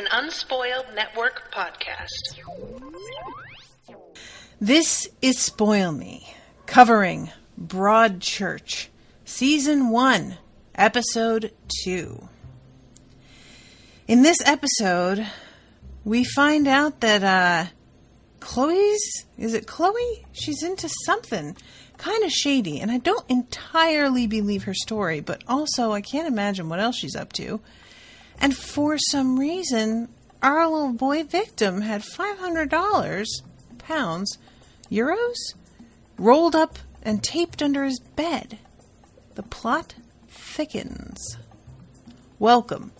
an Unspoiled Network podcast. This is Spoil Me, covering Broadchurch, Season 1, Episode 2. In this episode, we find out that is it Chloe? She's into something kind of shady, and I don't entirely believe her story, but also I can't imagine what else she's up to. And for some reason, our little boy victim had $500, pounds, euros, rolled up and taped under his bed. The plot thickens. Welcome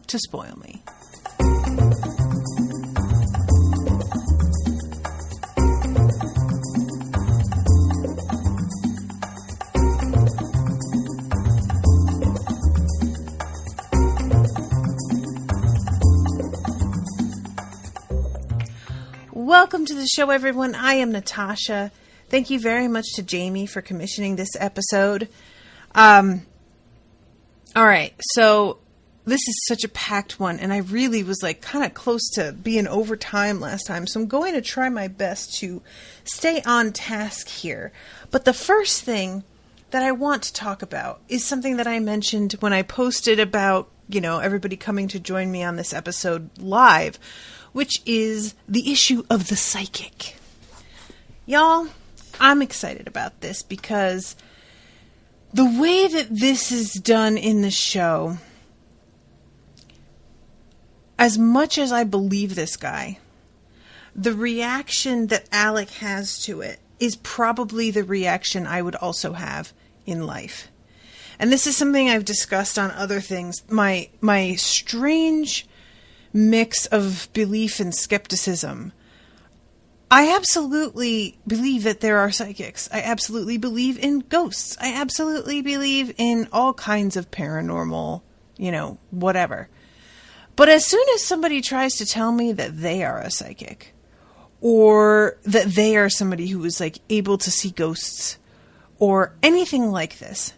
to Spoil Me. Welcome to the show, everyone. I am Natasha. Thank you very much to Jaime for commissioning this episode. All right, so this is such a packed one, and I really was kind of close to being over time last time, so I'm going to try my best to stay on task here. But the first thing that I want to talk about is something that I mentioned when I posted about, everybody coming to join me on this episode live, which is the issue of the psychic. Y'all, I'm excited about this because the way that this is done in the show, as much as I believe this guy, the reaction that Alec has to it is probably the reaction I would also have in life. And this is something I've discussed on other things. My strange mix of belief and skepticism. I absolutely believe that there are psychics. I absolutely believe in ghosts. I absolutely believe in all kinds of paranormal, whatever. But as soon as somebody tries to tell me that they are a psychic, or that they are somebody who is able to see ghosts, or anything like this,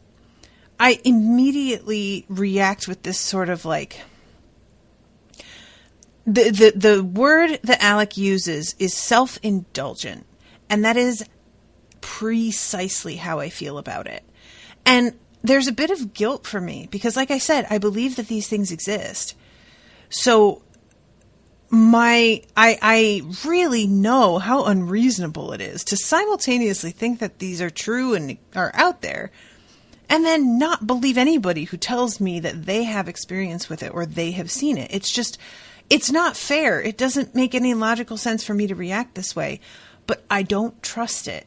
I immediately react with this sort of The word that Alec uses is self-indulgent, and that is precisely how I feel about it. And there's a bit of guilt for me, because like I said, I believe that these things exist. So I really know how unreasonable it is to simultaneously think that these are true and are out there, and then not believe anybody who tells me that they have experience with it or they have seen it. It's not fair. It doesn't make any logical sense for me to react this way, but I don't trust it.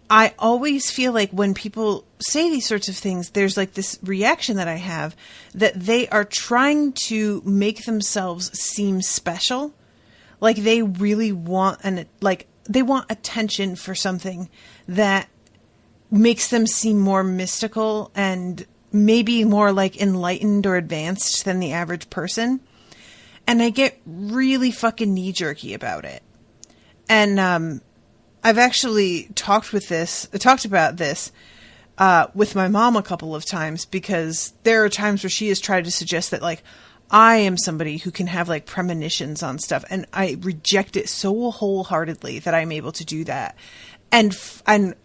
I always feel like when people say these sorts of things, there's this reaction that I have that they are trying to make themselves seem special. Like they really want they want attention for something that makes them seem more mystical and maybe more enlightened or advanced than the average person. And I get really fucking knee-jerky about it. And I've actually talked about this with my mom a couple of times, because there are times where she has tried to suggest that I am somebody who can have premonitions on stuff, and I reject it so wholeheartedly that I'm able to do that. And I'm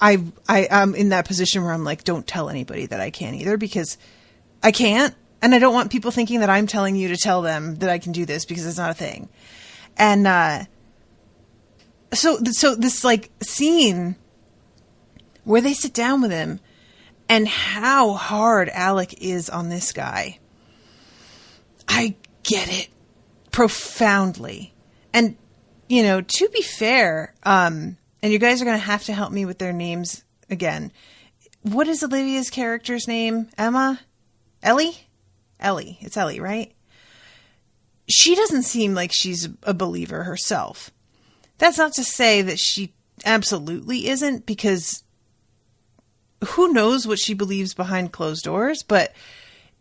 in that position where I'm don't tell anybody that I can't either, because I can't. And I don't want people thinking that I'm telling you to tell them that I can do this, because it's not a thing. And so this scene where they sit down with him and how hard Alec is on this guy, I get it profoundly. And, to be fair, and you guys are going to have to help me with their names again. What is Olivia's character's name? Emma? Ellie? Ellie. It's Ellie, right? She doesn't seem like she's a believer herself. That's not to say that she absolutely isn't, because who knows what she believes behind closed doors. But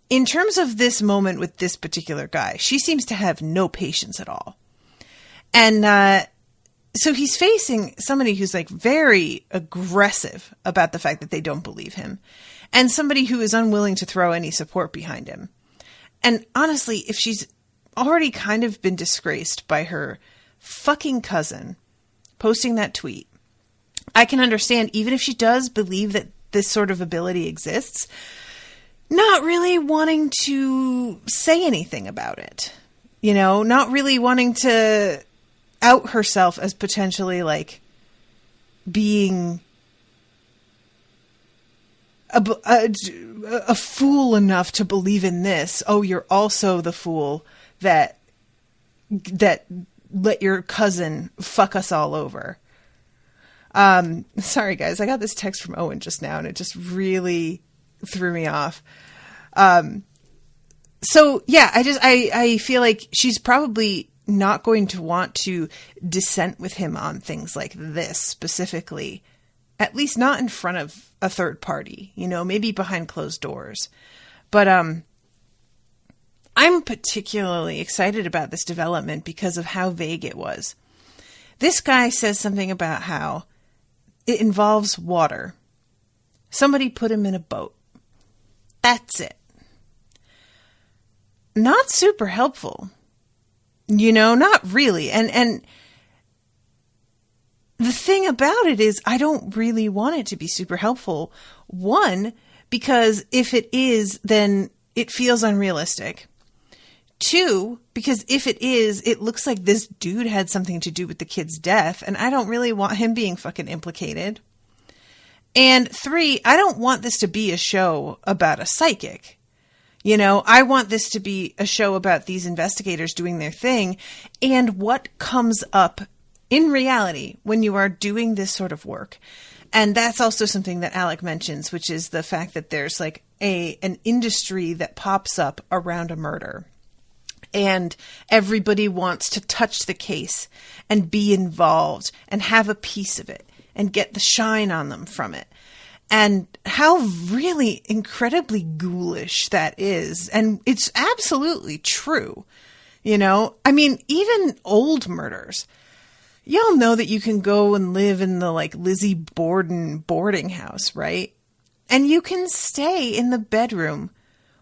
in terms of this moment with this particular guy, she seems to have no patience at all. And so he's facing somebody who's very aggressive about the fact that they don't believe him, and somebody who is unwilling to throw any support behind him. And honestly, if she's already kind of been disgraced by her fucking cousin posting that tweet. I can understand, even if she does believe that this sort of ability exists, not really wanting to say anything about it. You know, not really wanting to out herself as potentially like being a fool enough to believe in this. Oh, you're also the fool that let your cousin fuck us all over. Sorry guys, I got this text from Owen just now and it just really threw me off. So yeah, I feel like she's probably not going to want to dissent with him on things like this specifically, at least not in front of a third party, you know, maybe behind closed doors. But, I'm particularly excited about this development because of how vague it was. This guy says something about how it involves water. Somebody put him in a boat. That's it. Not super helpful. You know, not really. And the thing about it is I don't really want it to be super helpful. One, because if it is, then it feels unrealistic. Two, because if it is, it looks like this dude had something to do with the kid's death, and I don't really want him being fucking implicated. And three, I don't want this to be a show about a psychic. You know, I want this to be a show about these investigators doing their thing and what comes up in reality when you are doing this sort of work. And that's also something that Alec mentions, which is the fact that there's like an industry that pops up around a murder. And everybody wants to touch the case and be involved and have a piece of it and get the shine on them from it. And how really incredibly ghoulish that is. And it's absolutely true. You know, I mean, even old murders. Y'all know that you can go and live in the like Lizzie Borden boarding house, right? And you can stay in the bedroom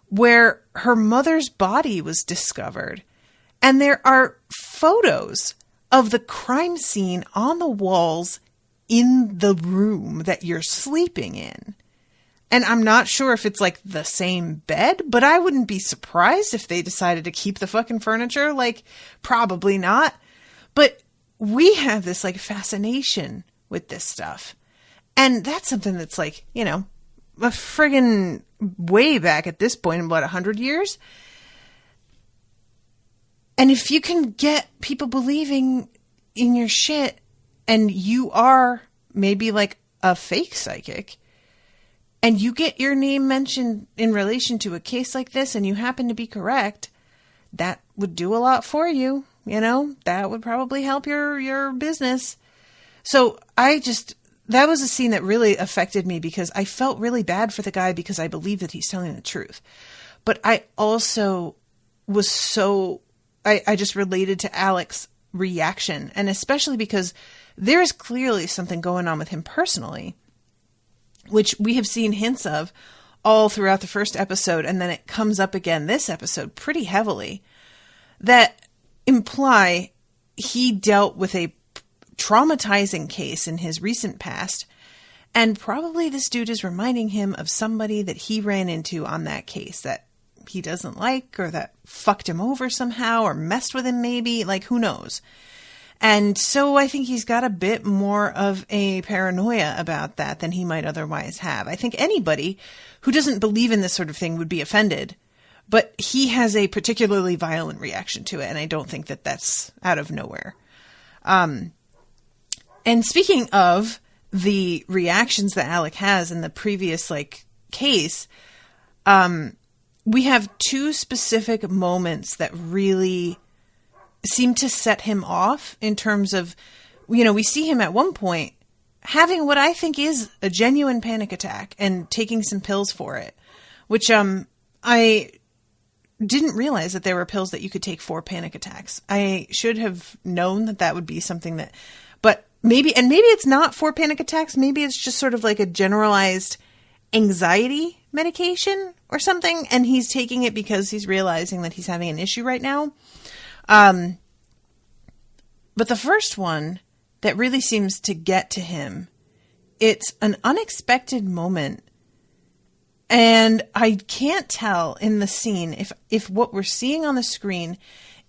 where her mother's body was discovered. And there are photos of the crime scene on the walls in the room that you're sleeping in. And I'm not sure if it's like the same bed, but I wouldn't be surprised if they decided to keep the fucking furniture. Like, probably not. But we have this like fascination with this stuff. And that's something that's like, you know, a friggin' way back at this point in about 100 years. And if you can get people believing in your shit and you are maybe like a fake psychic and you get your name mentioned in relation to a case like this and you happen to be correct, that would do a lot for you. You know, that would probably help your business. So that was a scene that really affected me because I felt really bad for the guy because I believe that he's telling the truth. But I also was I just related to Alec's reaction, and especially because there is clearly something going on with him personally, which we have seen hints of all throughout the first episode, and then it comes up again this episode pretty heavily, that imply he dealt with a traumatizing case in his recent past, and probably this dude is reminding him of somebody that he ran into on that case that he doesn't like, or that fucked him over somehow, or messed with him maybe, like who knows. And so I think he's got a bit more of a paranoia about that than he might otherwise have. I think anybody who doesn't believe in this sort of thing would be offended, but he has a particularly violent reaction to it, and I don't think that that's out of nowhere. And speaking of the reactions that Alec has in the previous case, we have two specific moments that really seem to set him off in terms of, we see him at one point having what I think is a genuine panic attack and taking some pills for it, which I didn't realize that there were pills that you could take for panic attacks. I should have known that would be something that, but maybe it's not for panic attacks. Maybe it's just sort of like a generalized anxiety medication or something, and he's taking it because he's realizing that he's having an issue right now. But the first one that really seems to get to him, it's an unexpected moment. And I can't tell in the scene if what we're seeing on the screen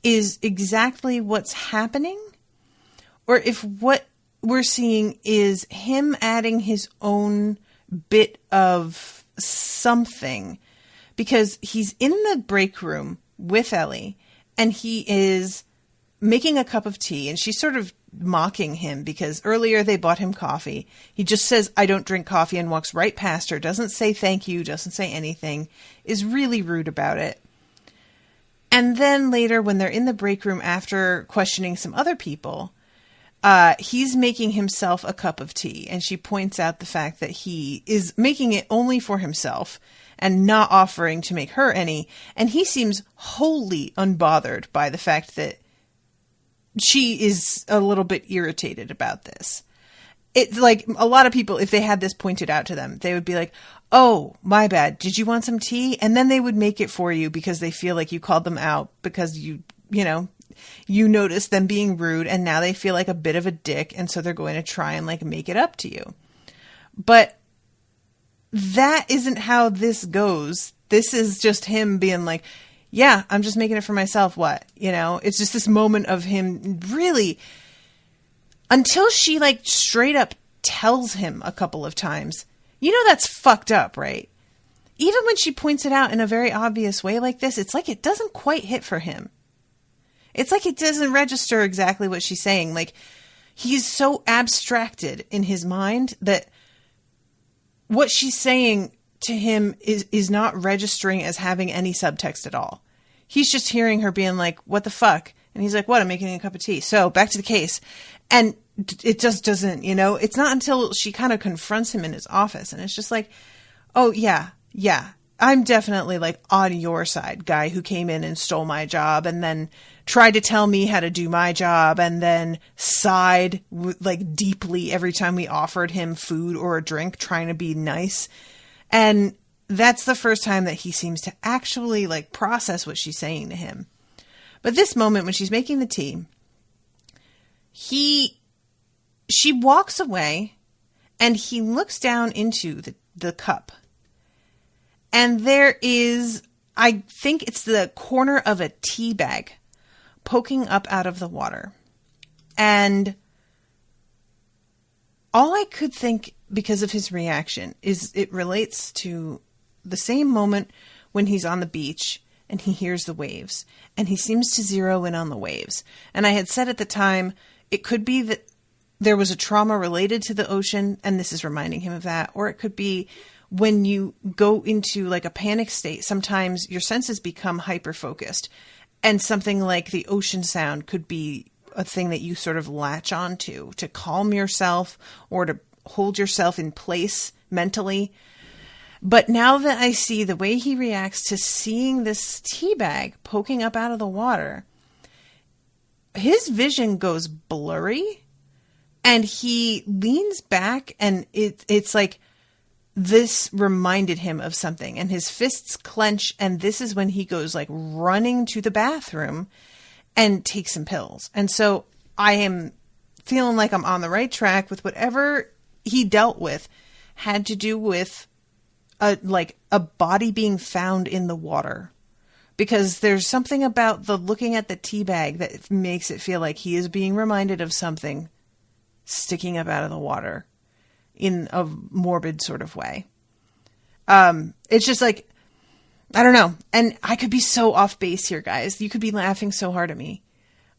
is exactly what's happening, or if what we're seeing is him adding his own bit of something, because he's in the break room with Ellie and he is making a cup of tea, and she's sort of mocking him because earlier they bought him coffee. He just says, "I don't drink coffee," and walks right past her, doesn't say thank you, doesn't say anything, is really rude about it. And then later when they're in the break room after questioning some other people, he's making himself a cup of tea, and she points out the fact that he is making it only for himself and not offering to make her any, and he seems wholly unbothered by the fact that she is a little bit irritated about this. It's like a lot of people, if they had this pointed out to them, they would be like, "Oh, my bad. Did you want some tea?" And then they would make it for you because they feel like you called them out because you noticed them being rude, and now they feel like a bit of a dick, and so they're going to try and like make it up to you. But that isn't how this goes. This is just him being like, "Yeah, I'm just making it for myself. What?" It's just this moment of him really, until she like straight up tells him a couple of times, that's fucked up, right? Even when she points it out in a very obvious way like this, it's like it doesn't quite hit for him. It's like it doesn't register exactly what she's saying. Like, he's so abstracted in his mind that what she's saying to him is not registering as having any subtext at all. He's just hearing her being like, "What the fuck?" And he's like, "What? I'm making a cup of tea. So back to the case." And it just doesn't, it's not until she kind of confronts him in his office. And it's just like, "Oh yeah. I'm definitely like on your side, guy who came in and stole my job and then tried to tell me how to do my job and then sighed like deeply every time we offered him food or a drink, trying to be nice." And that's the first time that he seems to actually like process what she's saying to him. But this moment when she's making the tea, she walks away and he looks down into the cup. And there is, I think it's the corner of a tea bag poking up out of the water. And all I could think, because of his reaction, is it relates to the same moment when he's on the beach and he hears the waves. And he seems to zero in on the waves. And I had said at the time, it could be that there was a trauma related to the ocean, and this is reminding him of that. Or it could be when you go into like a panic state, sometimes your senses become hyper-focused. And something like the ocean sound could be a thing that you sort of latch onto to calm yourself or to hold yourself in place mentally. But now that I see the way he reacts to seeing this tea bag poking up out of the water, his vision goes blurry and he leans back, and it's like this reminded him of something, and his fists clench, and this is when he goes like running to the bathroom and takes some pills. And so I am feeling like I'm on the right track with whatever he dealt with had to do with a body being found in the water, because there's something about the looking at the tea bag that makes it feel like he is being reminded of something sticking up out of the water in a morbid sort of way. It's just like, I don't know. And I could be so off base here, guys. You could be laughing so hard at me.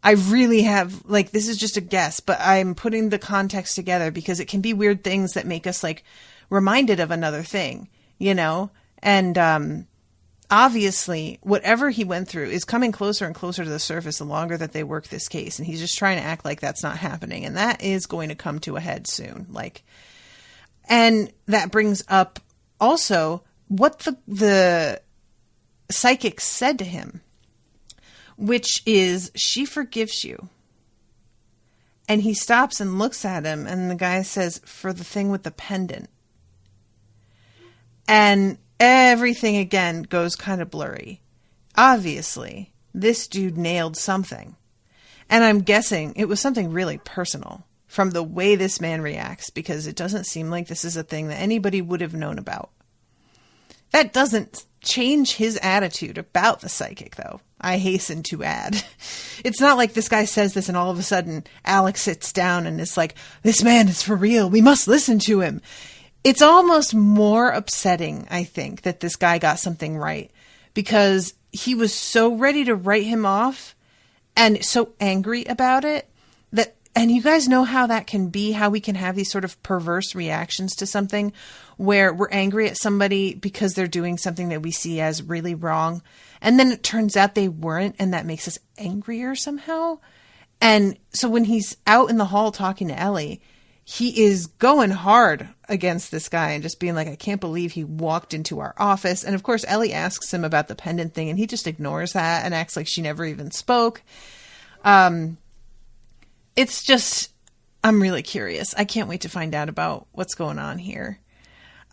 I really have, like, this is just a guess, but I'm putting the context together because it can be weird things that make us like reminded of another thing, And obviously whatever he went through is coming closer and closer to the surface the longer that they work this case. And he's just trying to act like that's not happening. And that is going to come to a head soon. And that brings up also what the psychic said to him, which is, "She forgives you." And he stops and looks at him, and the guy says, "For the thing with the pendant." And everything again goes kind of blurry. Obviously, this dude nailed something. And I'm guessing it was something really personal from the way this man reacts, because it doesn't seem like this is a thing that anybody would have known about. That doesn't change his attitude about the psychic, though, I hasten to add. It's not like this guy says this and all of a sudden Alex sits down and is like, this man is for real. We must listen to him. It's almost more upsetting, I think, that this guy got something right, because he was so ready to write him off and so angry about it that, and you guys know how that can be, how we can have these sort of perverse reactions to something where we're angry at somebody because they're doing something that we see as really wrong. And then it turns out they weren't, and that makes us angrier somehow. And so when he's out in the hall talking to Ellie, he is going hard against this guy and just being like, I can't believe he walked into our office. And of course, Ellie asks him about the pendant thing, and he just ignores that and acts like she never even spoke. It's just, I'm really curious. I can't wait to find out about what's going on here.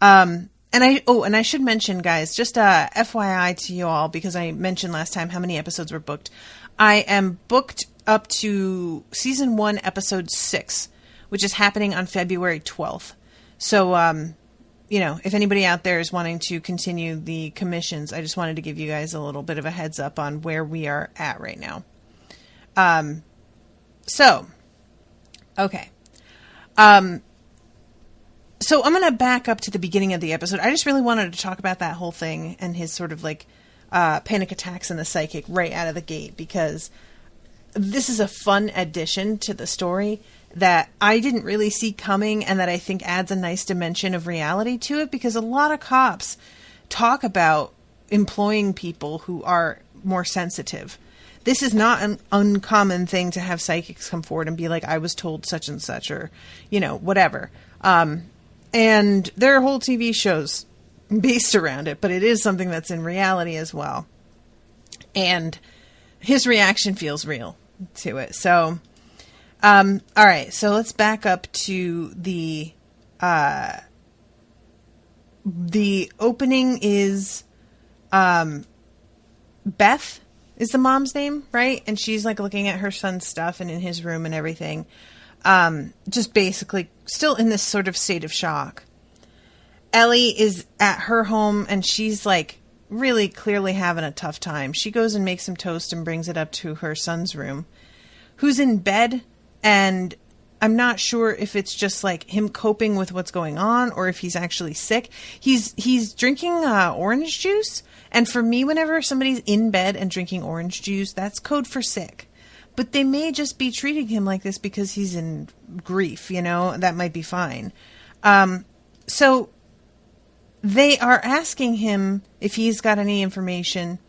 And I should mention, guys, just FYI to you all, because I mentioned last time how many episodes were booked. I am booked up to season 1, episode 6, which is happening on February 12th. So, if anybody out there is wanting to continue the commissions, I just wanted to give you guys a little bit of a heads up on where we are at right now. Okay. So I'm going to back up to the beginning of the episode. I just really wanted to talk about that whole thing and his sort of like panic attacks in the psychic right out of the gate, because this is a fun addition to the story that I didn't really see coming, and that I think adds a nice dimension of reality to it, because a lot of cops talk about employing people who are more sensitive. This is not an uncommon thing to have psychics come forward and be like, I was told such and such, or, whatever. And there are whole TV shows based around it, but it is something that's in reality as well. And his reaction feels real to it. So, all right. So let's back up to the opening is, Beth is the mom's name, right? And she's like looking at her son's stuff and in his room and everything. Just basically still in this sort of state of shock. Ellie is at her home and she's like really clearly having a tough time. She goes and makes some toast and brings it up to her son's room, who's in bed. And I'm not sure if it's just like him coping with what's going on or if he's actually sick. He's drinking orange juice. And for me, whenever somebody's in bed and drinking orange juice, that's code for sick. But they may just be treating him like this because he's in grief, that might be fine. So they are asking him if he's got any information,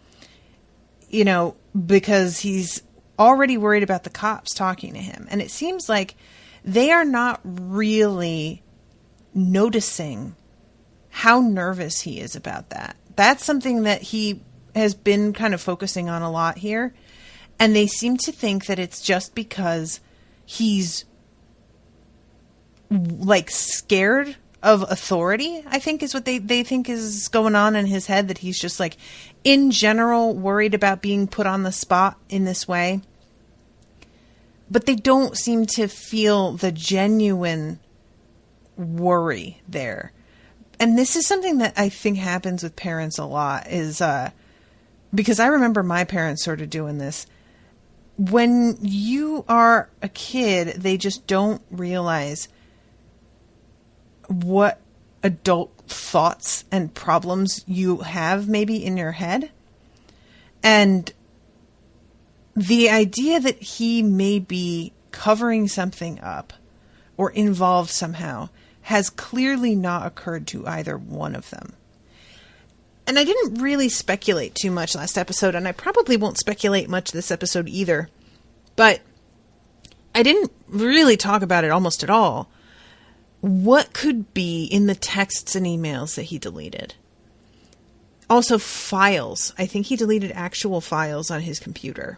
because he's already worried about the cops talking to him. And it seems like they are not really noticing how nervous he is about that. That's something that he has been kind of focusing on a lot here. And they seem to think that it's just because he's like scared of authority, I think is what they think is going on in his head, that he's just like in general worried about being put on the spot in this way. But they don't seem to feel the genuine worry there. And this is something that I think happens with parents a lot, is because I remember my parents sort of doing this. When you are a kid, they just don't realize what adult thoughts and problems you have maybe in your head. And the idea that he may be covering something up or involved somehow has clearly not occurred to either one of them. And I didn't really speculate too much last episode, and I probably won't speculate much this episode either. But I didn't really talk about it almost at all. What could be in the texts and emails that he deleted? Also, files. I think he deleted actual files on his computer.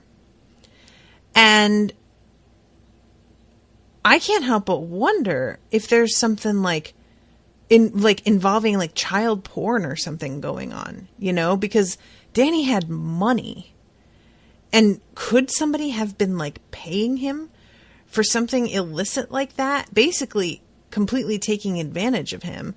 And I can't help but wonder if there's something like involving like child porn or something going on, because Danny had money. And could somebody have been like paying him for something illicit like that? Basically completely taking advantage of him.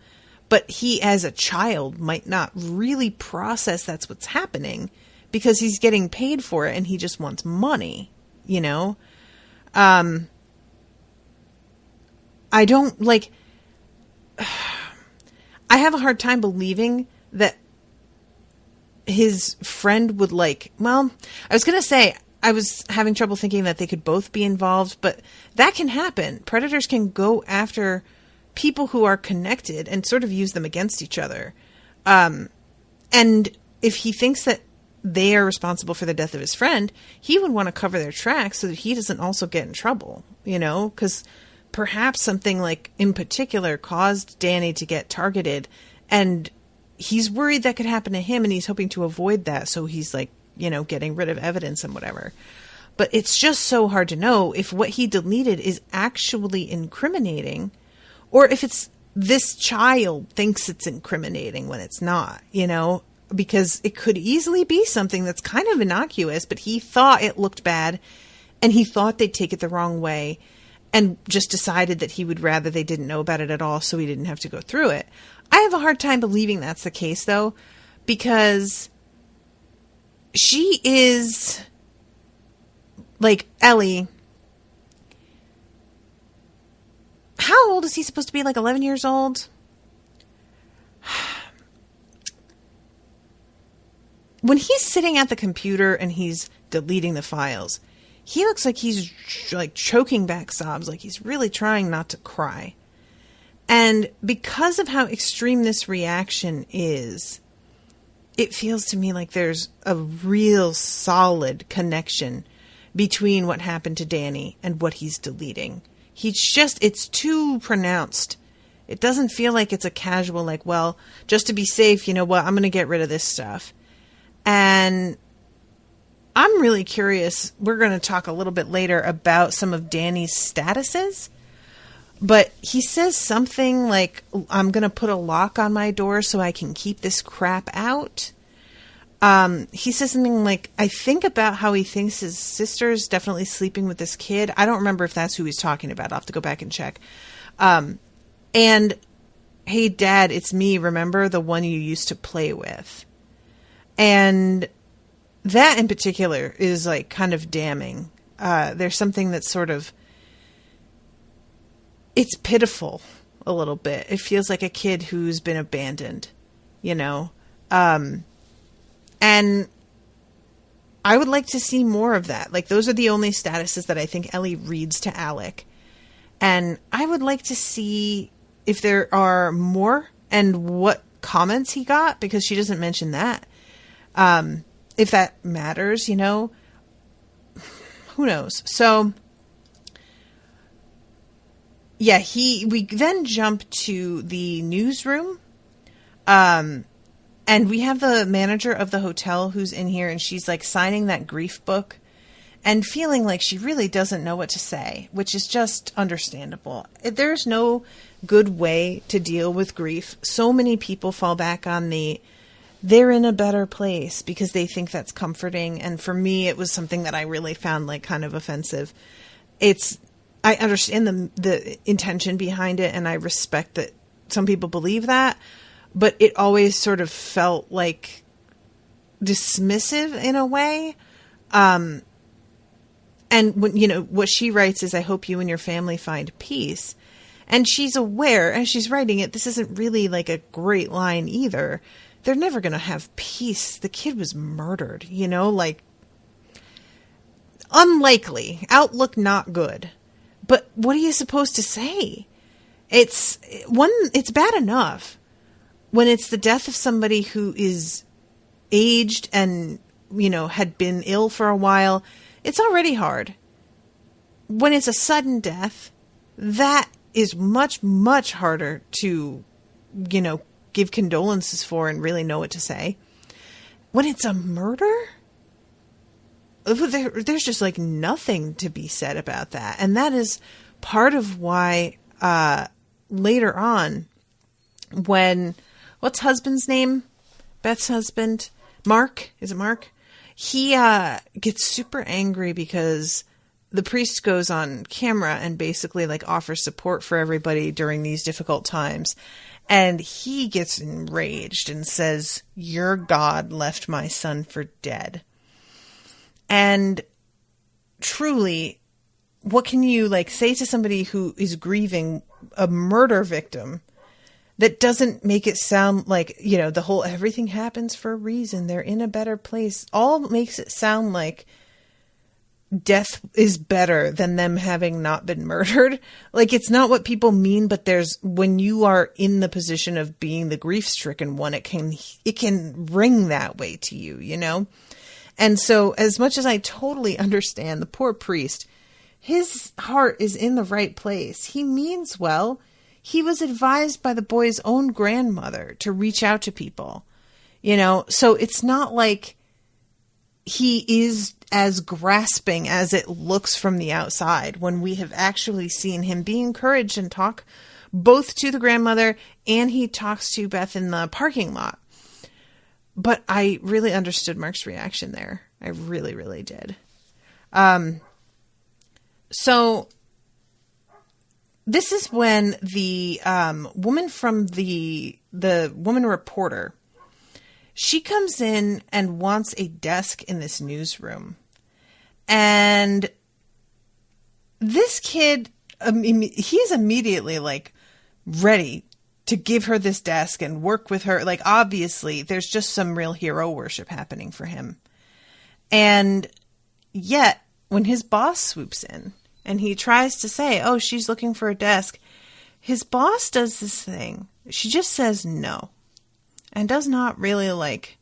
But he, as a child, might not really process that's what's happening because he's getting paid for it and he just wants money, I don't like... I have a hard time believing that his friend would I was going to say, I was having trouble thinking that they could both be involved, but that can happen. Predators can go after people who are connected and sort of use them against each other. And if he thinks that they are responsible for the death of his friend, he would want to cover their tracks so that he doesn't also get in trouble, because perhaps something like in particular caused Danny to get targeted, and he's worried that could happen to him and he's hoping to avoid that. So he's getting rid of evidence and whatever. But it's just so hard to know if what he deleted is actually incriminating or if it's this child thinks it's incriminating when it's not, because it could easily be something that's kind of innocuous, but he thought it looked bad and he thought they'd take it the wrong way. And just decided that he would rather they didn't know about it at all so he didn't have to go through it. I have a hard time believing that's the case, though, because she is, like, Ellie. How old is he supposed to be? Like 11 years old? When he's sitting at the computer and he's deleting the files, he looks like he's like choking back sobs, like he's really trying not to cry. And because of how extreme this reaction is, it feels to me like there's a real solid connection between what happened to Danny and what he's deleting. It's too pronounced. It doesn't feel like it's a casual, like, well, just to be safe, I'm going to get rid of this stuff. And I'm really curious. We're going to talk a little bit later about some of Danny's statuses, but he says something like, I'm going to put a lock on my door so I can keep this crap out. He says something like, I think about how he thinks his sister's definitely sleeping with this kid. I don't remember if that's who he's talking about. I'll have to go back and check. And, hey, Dad, it's me. Remember the one you used to play with? And that in particular is like kind of damning. There's something that's sort of, it's pitiful a little bit. It feels like a kid who's been abandoned, and I would like to see more of that. Like, those are the only statuses that I think Ellie reads to Alec. And I would like to see if there are more and what comments he got, because she doesn't mention that. If that matters, who knows? So, yeah, we then jump to the newsroom. And we have the manager of the hotel who's in here, and she's like signing that grief book and feeling like she really doesn't know what to say, which is just understandable. There's no good way to deal with grief. So many people fall back on they're in a better place because they think that's comforting. And for me, it was something that I really found like kind of offensive. I understand the intention behind it, and I respect that some people believe that, but it always sort of felt like dismissive in a way. And when, what she writes is, I hope you and your family find peace. And she's aware, as she's writing it, this isn't really like a great line either. They're never going to have peace. The kid was murdered, unlikely. Outlook not good. But what are you supposed to say? It's bad enough when it's the death of somebody who is aged and, had been ill for a while. It's already hard. When it's a sudden death, that is much, much harder to, give condolences for and really know what to say. When it's a murder, there's just like nothing to be said about that. And that is part of why later on when, what's husband's name? Beth's husband? Mark? Is it Mark? He gets super angry because the priest goes on camera and basically like offers support for everybody during these difficult times. And he gets enraged and says, "Your God left my son for dead." And truly, what can you like say to somebody who is grieving a murder victim that doesn't make it sound like, you know, the whole everything happens for a reason, they're in a better place, all makes it sound like death is better than them having not been murdered. Like, it's not what people mean, but when you are in the position of being the grief-stricken one, it can ring that way to you, you know? And so as much as I totally understand the poor priest, his heart is in the right place. He means well. He was advised by the boy's own grandmother to reach out to people, you know? So it's not like he is as grasping as it looks from the outside, when we have actually seen him be encouraged and talk both to the grandmother, and he talks to Beth in the parking lot. But I really understood Mark's reaction there. I really, really did. So this is when the woman from the woman reporter, she comes in and wants a desk in this newsroom. And this kid, he's immediately like ready to give her this desk and work with her. Like, obviously there's just some real hero worship happening for him. And yet when his boss swoops in and he tries to say, "Oh, she's looking for a desk," his boss does this thing. She just says no. And does not really like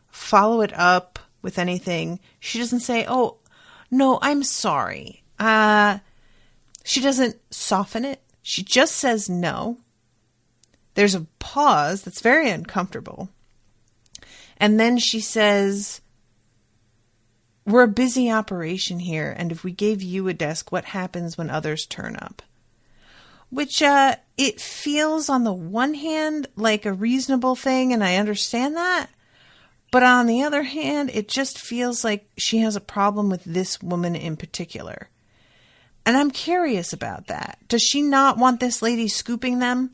follow it up with anything. She doesn't say, "Oh, no, I'm sorry." She doesn't soften it. She just says no. There's a pause that's very uncomfortable. And then she says, "We're a busy operation here, and if we gave you a desk, what happens when others turn up?" Which, it feels on the one hand like a reasonable thing, and I understand that. But on the other hand, it just feels like she has a problem with this woman in particular. And I'm curious about that. Does she not want this lady scooping them?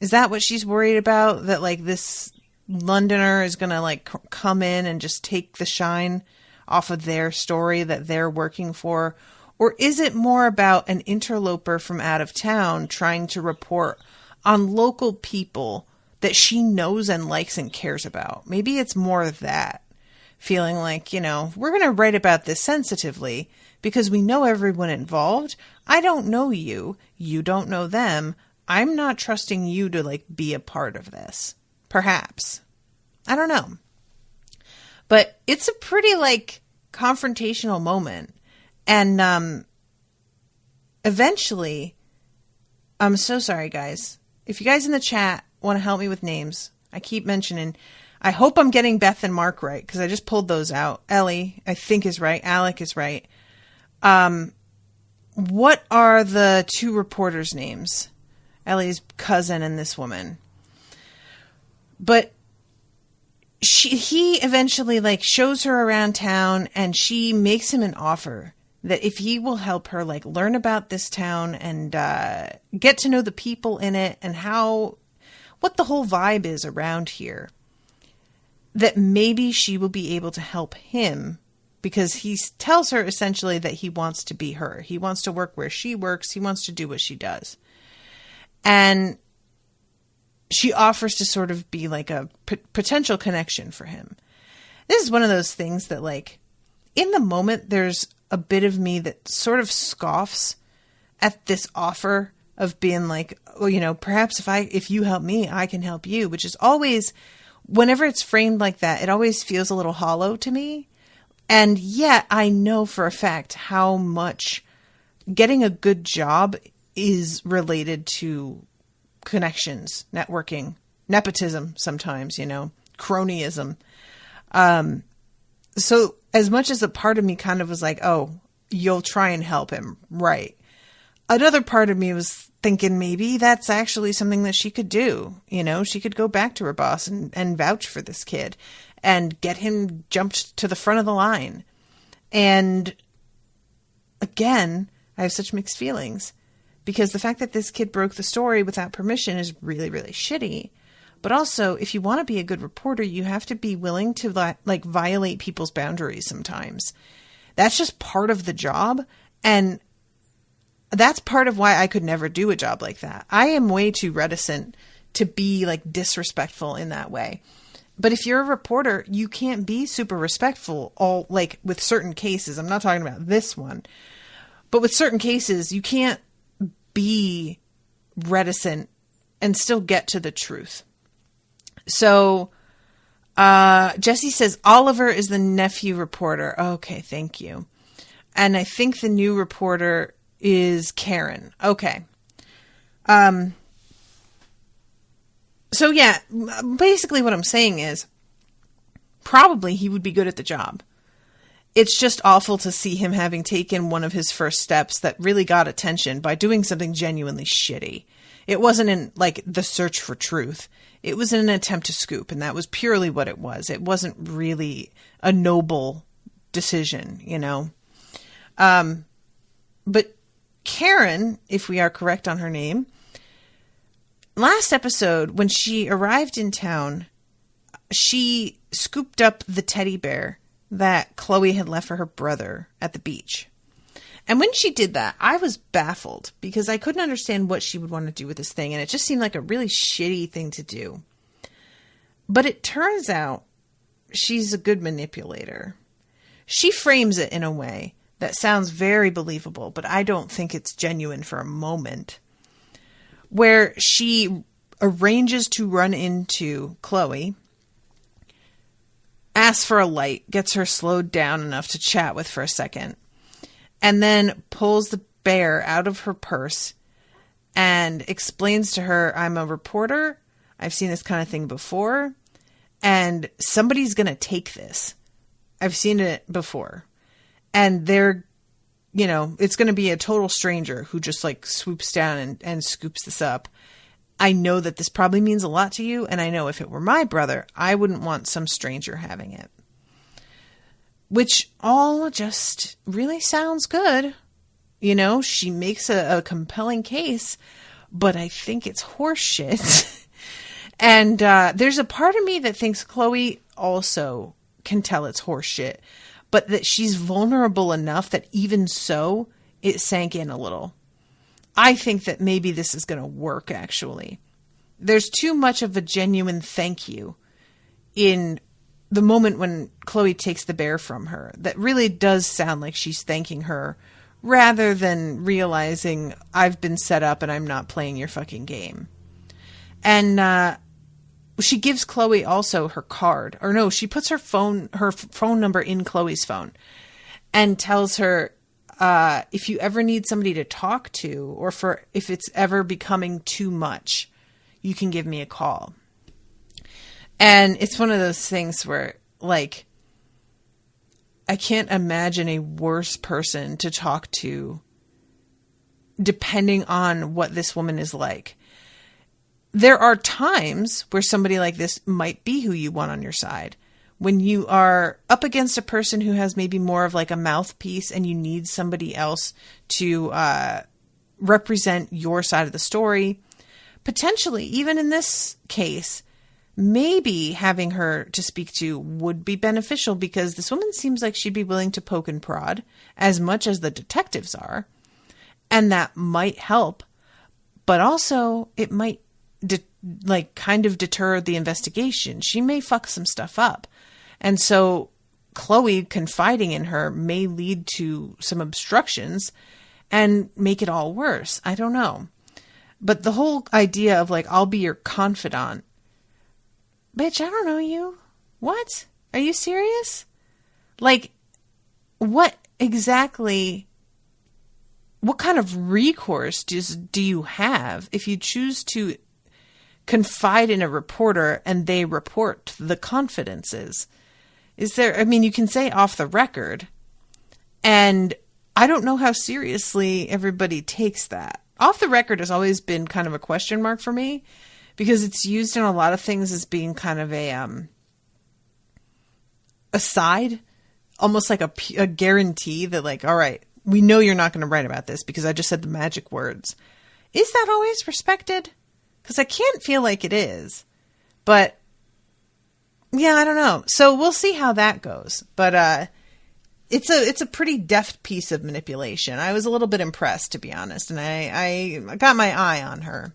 Is that what she's worried about? That like this Londoner is going to like come in and just take the shine off of their story that they're working for? Or is it more about an interloper from out of town trying to report on local people that she knows and likes and cares about? Maybe it's more of that. Feeling like, you know, we're going to write about this sensitively because we know everyone involved. I don't know you. You don't know them. I'm not trusting you to like be a part of this. Perhaps. I don't know. But it's a pretty like confrontational moment. And eventually, I'm so sorry, guys. If you guys in the chat want to help me with names, I keep mentioning, I hope I'm getting Beth and Mark right, because I just pulled those out. Ellie, I think, is right. Alec is right. What are the two reporters' names? Ellie's cousin and this woman. But he eventually like shows her around town, and she makes him an offer that if he will help her like learn about this town and get to know the people in it and what the whole vibe is around here, that maybe she will be able to help him, because he tells her essentially that he wants to be her. He wants to work where she works. He wants to do what she does. And she offers to sort of be like a potential connection for him. This is one of those things that like in the moment, there's a bit of me that sort of scoffs at this offer of being like, oh, you know, perhaps if you help me, I can help you, which is always, whenever it's framed like that, it always feels a little hollow to me. And yet I know for a fact how much getting a good job is related to connections, networking, nepotism sometimes, you know, cronyism. So as much as a part of me kind of was like, oh, you'll try and help him. Right. another part of me was thinking maybe that's actually something that she could do. You know, she could go back to her boss and vouch for this kid and get him jumped to the front of the line. And again, I have such mixed feelings because the fact that this kid broke the story without permission is really, really shitty. But also, if you want to be a good reporter, you have to be willing to like violate people's boundaries sometimes. That's just part of the job. And that's part of why I could never do a job like that. I am way too reticent to be like disrespectful in that way. But if you're a reporter, you can't be super respectful all like with certain cases. I'm not talking about this one, but with certain cases, you can't be reticent and still get to the truth. So, Jesse says Oliver is the nephew reporter. Okay. Thank you. And I think the new reporter is Karen. Okay. So yeah, basically what I'm saying is probably he would be good at the job. It's just awful to see him having taken one of his first steps that really got attention by doing something genuinely shitty. It wasn't in like the search for truth. It was in an attempt to scoop, and that was purely what it was. It wasn't really a noble decision, you know. But Karen, if we are correct on her name, last episode, when she arrived in town, she scooped up the teddy bear that Chloe had left for her brother at the beach. And when she did that, I was baffled because I couldn't understand what she would want to do with this thing. And it just seemed like a really shitty thing to do. But it turns out she's a good manipulator. She frames it in a way that sounds very believable, but I don't think it's genuine for a moment. Where she arranges to run into Chloe, asks for a light, gets her slowed down enough to chat with for a second, and then pulls the bear out of her purse and explains to her, I'm a reporter. I've seen this kind of thing before, and somebody's going to take this. I've seen it before. And they're, you know, it's going to be a total stranger who just like swoops down and scoops this up. I know that this probably means a lot to you. And I know if it were my brother, I wouldn't want some stranger having it. Which all just really sounds good. You know, she makes a compelling case, but I think it's horseshit. And there's a part of me that thinks Chloe also can tell it's horseshit, but that she's vulnerable enough that even so, it sank in a little. I think that maybe this is going to work, actually. There's too much of a genuine thank you in the moment when Chloe takes the bear from her. That really does sound like she's thanking her rather than realizing I've been set up and I'm not playing your fucking game. And she gives Chloe also her card. Or no, she puts her phone number in Chloe's phone and tells her, if you ever need somebody to talk to, or if it's ever becoming too much, you can give me a call. And it's one of those things where, like, I can't imagine a worse person to talk to depending on what this woman is like. There are times where somebody like this might be who you want on your side. When you are up against a person who has maybe more of like a mouthpiece and you need somebody else to represent your side of the story. Potentially, even in this case, maybe having her to speak to would be beneficial because this woman seems like she'd be willing to poke and prod as much as the detectives are. And that might help. But also, it might kind of deter the investigation. She may fuck some stuff up. And so Chloe confiding in her may lead to some obstructions and make it all worse. I don't know. But the whole idea of like, I'll be your confidant. Bitch, I don't know you. What? Are you serious? Like, what exactly, what kind of recourse do you have if you choose to confide in a reporter and they report the confidences? Is there, I mean, you can say off the record, and I don't know how seriously everybody takes that. Off the record has always been kind of a question mark for me, because it's used in a lot of things as being kind of a side, almost like a guarantee that, like, all right, we know you're not going to write about this because I just said the magic words. Is that always respected? Because I can't feel like it is. But, yeah, I don't know. So we'll see how that goes. But it's a pretty deft piece of manipulation. I was a little bit impressed, to be honest, and I got my eye on her.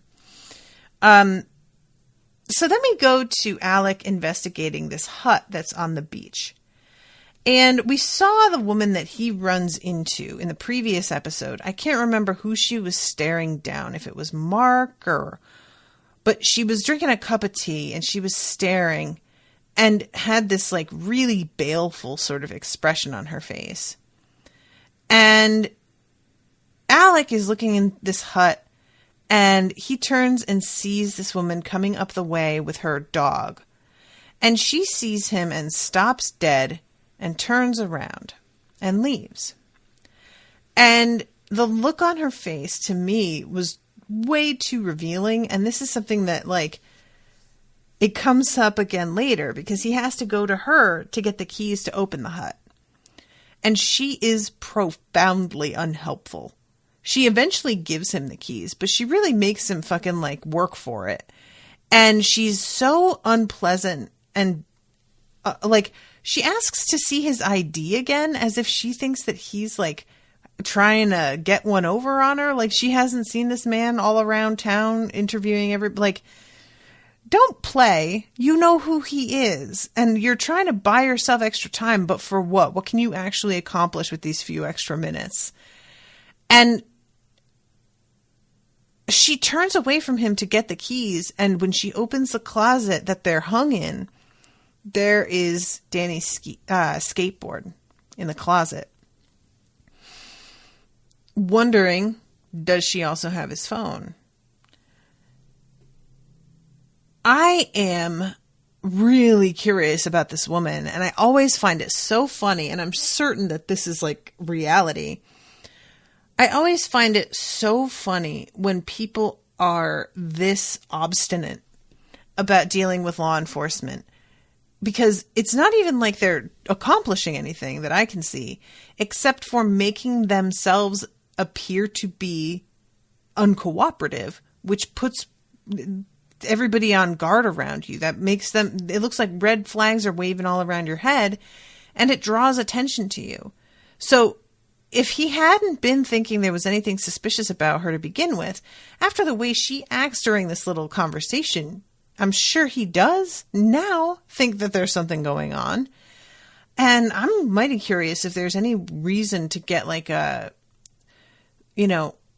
So then we go to Alec investigating this hut that's on the beach. And we saw the woman that he runs into in the previous episode. I can't remember who she was staring down, if it was Mark but she was drinking a cup of tea and she was staring and had this like really baleful sort of expression on her face. And Alec is looking in this hut and he turns and sees this woman coming up the way with her dog. And she sees him and stops dead and turns around and leaves. And the look on her face to me was way too revealing. And this is something that, like, it comes up again later because he has to go to her to get the keys to open the hut. And she is profoundly unhelpful. She eventually gives him the keys, but she really makes him fucking, like, work for it. And she's so unpleasant and, she asks to see his ID again, as if she thinks that he's, like, trying to get one over on her. Like, she hasn't seen this man all around town interviewing don't play. You know who he is. And you're trying to buy yourself extra time, but for what? What can you actually accomplish with these few extra minutes? And she turns away from him to get the keys, and when she opens the closet that they're hung in, there is Danny's skateboard in the closet. Wondering, does she also have his phone? I am really curious about this woman, and I always find it so funny, and I'm certain that this is like reality. I always find it so funny when people are this obstinate about dealing with law enforcement. Because it's not even like they're accomplishing anything that I can see, except for making themselves appear to be uncooperative, which puts everybody on guard around you. That makes them, it looks like red flags are waving all around your head, and it draws attention to you. So if he hadn't been thinking there was anything suspicious about her to begin with, after the way she acts during this little conversation, I'm sure he does now think that there's something going on. And I'm mighty curious if there's any reason to get like a,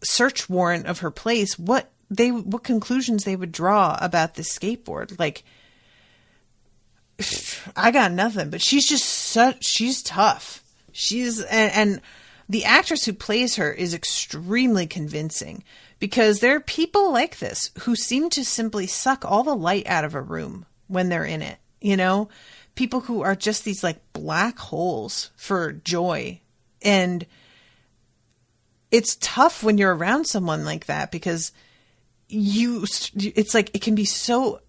search warrant of her place, what conclusions they would draw about this skateboard. Like, I got nothing, but she's just she's tough. And the actress who plays her is extremely convincing. Because there are people like this who seem to simply suck all the light out of a room when they're in it. People who are just these like black holes for joy. And it's tough when you're around someone like that because it's like, it can be so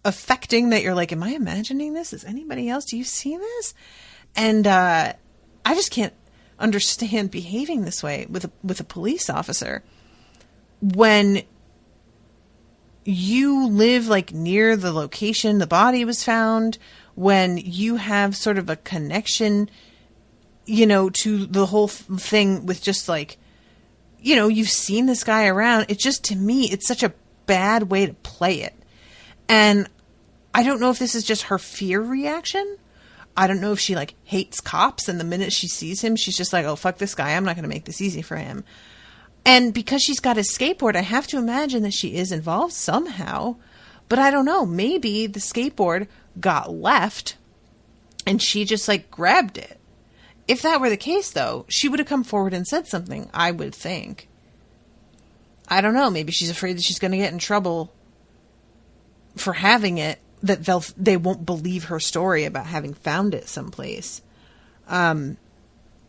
affecting that you're like, am I imagining this? Is anybody else? Do you see this? And I just can't understand behaving this way with a police officer. When you live like near the location the body was found, when you have sort of a connection, to the whole thing with just like, you've seen this guy around. It just, to me, it's such a bad way to play it. And I don't know if this is just her fear reaction. I don't know if she like hates cops, and the minute she sees him, she's just like, oh, fuck this guy. I'm not going to make this easy for him. And because she's got a skateboard, I have to imagine that she is involved somehow. But I don't know. Maybe the skateboard got left and she just like grabbed it. If that were the case, though, she would have come forward and said something, I would think. I don't know. Maybe she's afraid that she's going to get in trouble for having it, that they won't believe her story about having found it someplace.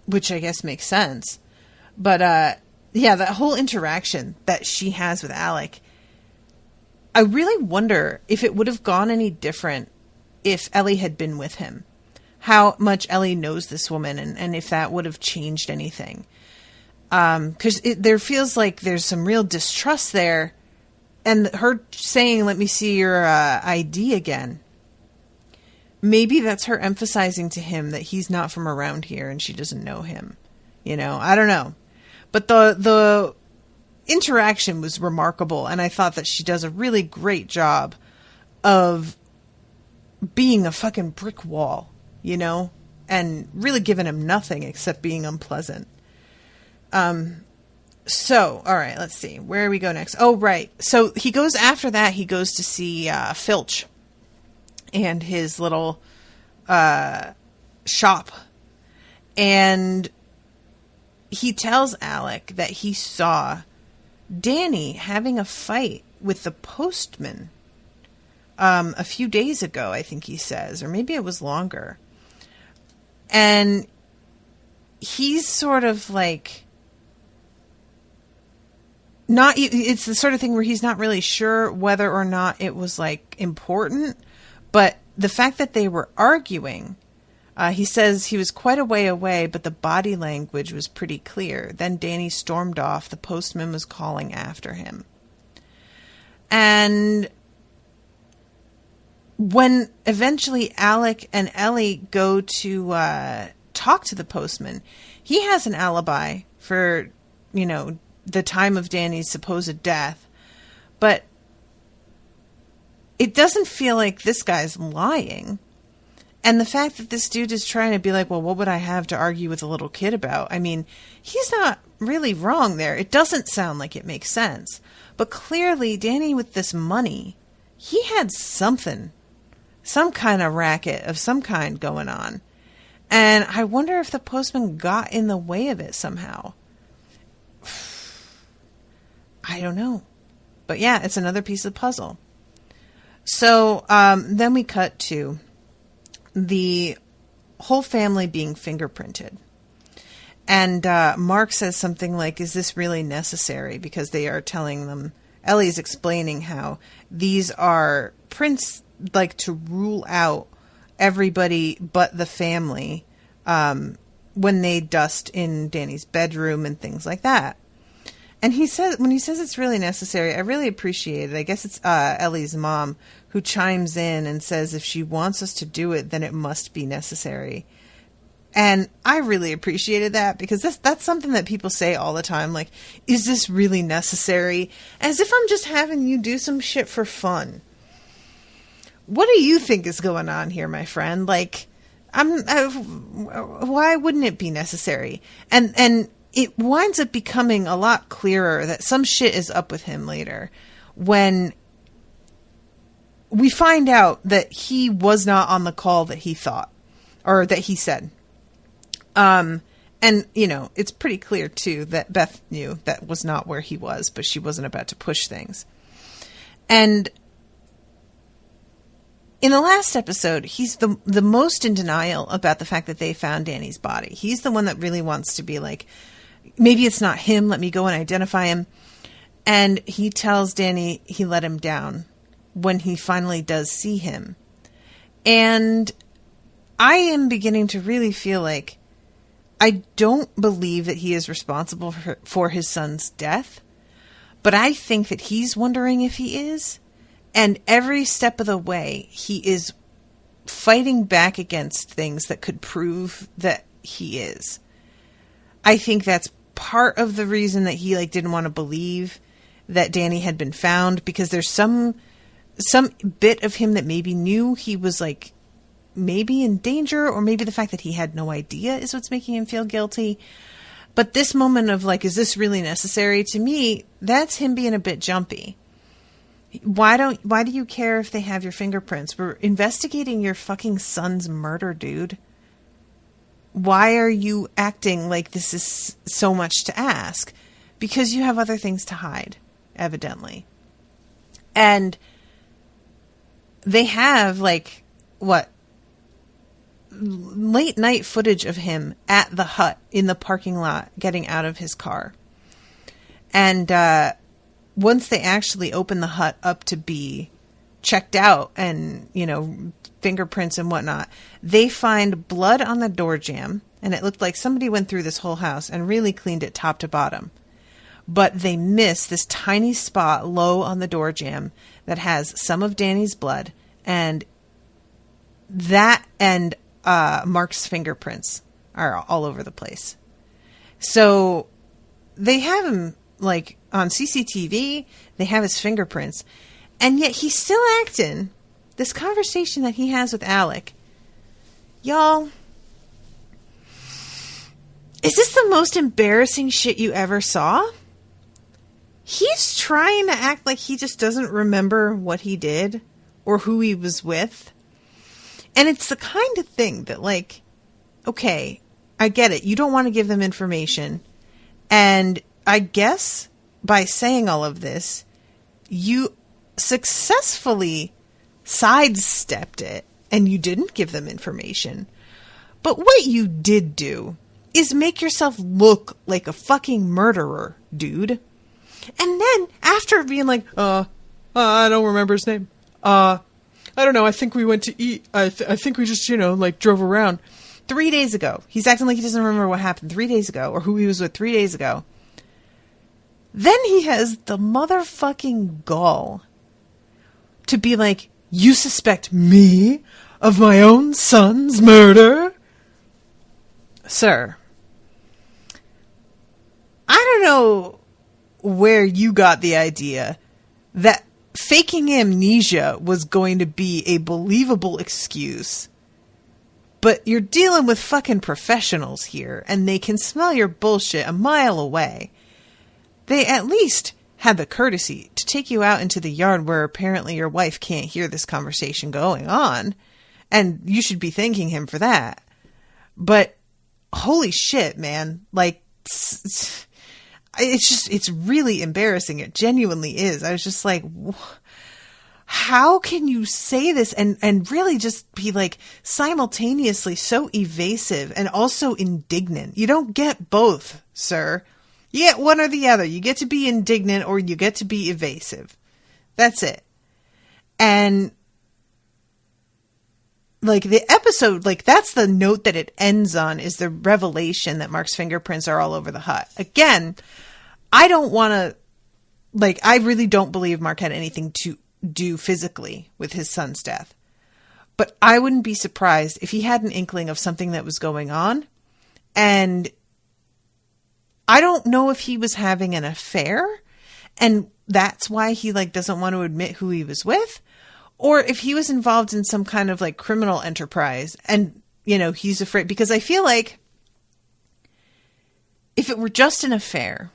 Which I guess makes sense. But, yeah, that whole interaction that she has with Alec, I really wonder if it would have gone any different if Ellie had been with him. How much Ellie knows this woman, and if that would have changed anything. Because there feels like there's some real distrust there. And her saying, let me see your ID again. Maybe that's her emphasizing to him that he's not from around here and she doesn't know him. You know, I don't know. But the interaction was remarkable, and I thought that she does a really great job of being a fucking brick wall, you know, and really giving him nothing except being unpleasant. So, all right, let's see. Where we go next? Oh, right. So he goes after that. He goes to see Filch and his little shop. And he tells Alec that he saw Danny having a fight with the postman a few days ago, I think he says. Or maybe it was longer. And he's sort of like... it's the sort of thing where he's not really sure whether or not it was like important, but the fact that they were arguing, he says he was quite a way away, but the body language was pretty clear. Then Danny stormed off. The postman was calling after him. And when eventually Alec and Ellie go to talk to the postman, he has an alibi for, you know, the time of Danny's supposed death, but it doesn't feel like this guy's lying. And the fact that this dude is trying to be like, well, what would I have to argue with a little kid about? I mean, he's not really wrong there. It doesn't sound like it makes sense. But clearly, Danny with this money, he had something, some kind of racket of some kind going on. And I wonder if the postman got in the way of it somehow. I don't know. But yeah, it's another piece of the puzzle. So then we cut to the whole family being fingerprinted. And Mark says something like, is this really necessary? Because they are telling them, Ellie's explaining how these are prints like to rule out everybody but the family when they dust in Danny's bedroom and things like that. And he says, when he says it's really necessary, I really appreciate it. I guess it's Ellie's mom who chimes in and says if she wants us to do it, then it must be necessary. And I really appreciated that because that's something that people say all the time. Like, is this really necessary? As if I'm just having you do some shit for fun. What do you think is going on here, my friend? Like, why wouldn't it be necessary? And it winds up becoming a lot clearer that some shit is up with him later when we find out that he was not on the call that he thought or that he said. And, you know, it's pretty clear, too, that Beth knew that was not where he was, but she wasn't about to push things. And in the last episode, he's the most in denial about the fact that they found Danny's body. He's the one that really wants to be like, maybe it's not him. Let me go and identify him. And he tells Danny he let him down when he finally does see him. And I am beginning to really feel like I don't believe that he is responsible for his son's death, but I think that he's wondering if he is. And every step of the way, he is fighting back against things that could prove that he is. I think that's part of the reason that he didn't want to believe that Danny had been found, because there's some bit of him that maybe knew he was maybe in danger, or maybe the fact that he had no idea is what's making him feel guilty. But this moment of is this really necessary? To me, that's him being a bit jumpy. Why do you care if they have your fingerprints? We're investigating your fucking son's murder, dude. Why are you acting like this is so much to ask? Because you have other things to hide, evidently. And they have late night footage of him at the hut in the parking lot getting out of his car. And once they actually open the hut up to be checked out and, you know, fingerprints and whatnot, they find blood on the door jamb. And it looked like somebody went through this whole house and really cleaned it top to bottom. But they miss this tiny spot low on the door jamb that has some of Danny's blood, and that and Mark's fingerprints are all over the place. So they have him like on CCTV, they have his fingerprints, and yet he's still acting. This conversation that he has with Alec, y'all, is this the most embarrassing shit you ever saw? He's trying to act like he just doesn't remember what he did or who he was with. And it's the kind of thing that, like, okay, I get it. You don't want to give them information. And I guess by saying all of this, you successfully sidestepped it and you didn't give them information. But what you did do is make yourself look like a fucking murderer, dude. And then, after being like, I don't remember his name. I don't know, I think we went to eat. I think we just, like, drove around. 3 days ago. He's acting like he doesn't remember what happened 3 days ago, or who he was with 3 days ago. Then he has the motherfucking gall to be like, you suspect me of my own son's murder? Sir, I don't know where you got the idea that faking amnesia was going to be a believable excuse. But you're dealing with fucking professionals here, and they can smell your bullshit a mile away. They at least had the courtesy to take you out into the yard where apparently your wife can't hear this conversation going on, and you should be thanking him for that. But holy shit, man. Like, it's really embarrassing. It genuinely is. I was just like, how can you say this and really just be like simultaneously so evasive and also indignant? You don't get both, sir. You get one or the other. You get to be indignant or you get to be evasive. That's it. And like the episode, like that's the note that it ends on, is the revelation that Mark's fingerprints are all over the hut. Again, I don't want to, like, I really don't believe Mark had anything to do physically with his son's death. But I wouldn't be surprised if he had an inkling of something that was going on. And I don't know if he was having an affair and that's why he like doesn't want to admit who he was with, or if he was involved in some kind of like criminal enterprise and, he's afraid, because I feel like if it were just an affair,